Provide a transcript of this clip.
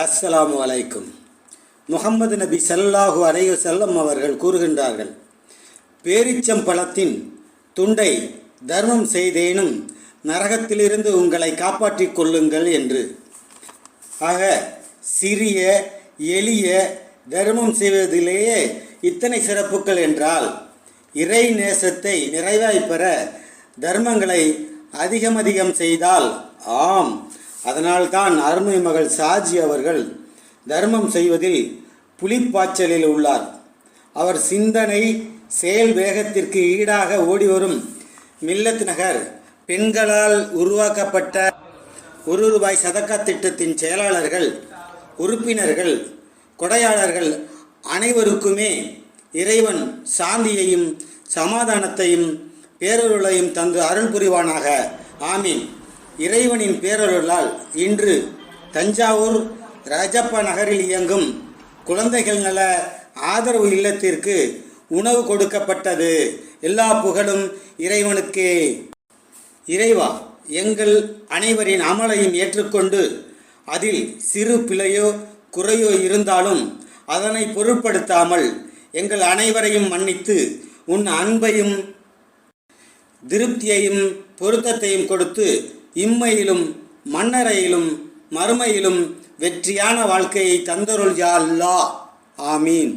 அஸ்ஸலாமு அலைக்கும். முஹம்மது நபி ஸல்லல்லாஹு அலைஹி வஸல்லம் அவர்கள் கூறுகின்றார்கள், பேரிச்சம்பழத்தின் துண்டை தர்மம் செய்தேனும் நரகத்திலிருந்து உங்களை காப்பாற்றிக் கொள்ளுங்கள் என்று. ஆக சிறிய எளிய தர்மம் செய்வதிலேயே இத்தனை சிறப்புகள் என்றால், இறை நேசத்தை நிறைவாய் பெற தர்மங்களை அதிகம் செய்தால் ஆம். அதனால்தான் அருமை மகள் சாஜி அவர்கள் தர்மம் செய்வதில் புலிப்பாய்ச்சலில் உள்ளார். அவர் சிந்தனை செயல் வேகத்திற்கு ஈடாக ஓடிவரும் மில்லத் நகர் பெண்களால் உருவாக்கப்பட்ட ₹1 சதக்கா திட்டத்தின் செயலாளர்கள், உறுப்பினர்கள், கொடையாளர்கள் அனைவருக்குமே இறைவன் சாந்தியையும் சமாதானத்தையும் பேரருளையும் தந்து அருள் புரிவானாக. ஆமீன். இறைவனின் பேரருளால் இன்று தஞ்சாவூர் ராஜப்பா நகரில் இயங்கும் குழந்தைகள் நல ஆதரவு இல்லத்திற்கு உணவு கொடுக்கப்பட்டது. எல்லா புகழும் இறைவனுக்கே. இறைவா, எங்கள் அனைவரின் அமலையும் ஏற்றுக்கொண்டு அதில் சிறு பிழையோ குறையோ இருந்தாலும் அதனை பொருட்படுத்தாமல் எங்கள் அனைவரையும் மன்னித்து உன் அன்பையும் திருப்தியையும் பொருத்தத்தையும் கொடுத்து இம்மையிலும் மன்னரையிலும் மறுமையிலும் வெற்றியான வாழ்க்கையை தந்தருள் யா அல்லாஹ். ஆமீன்.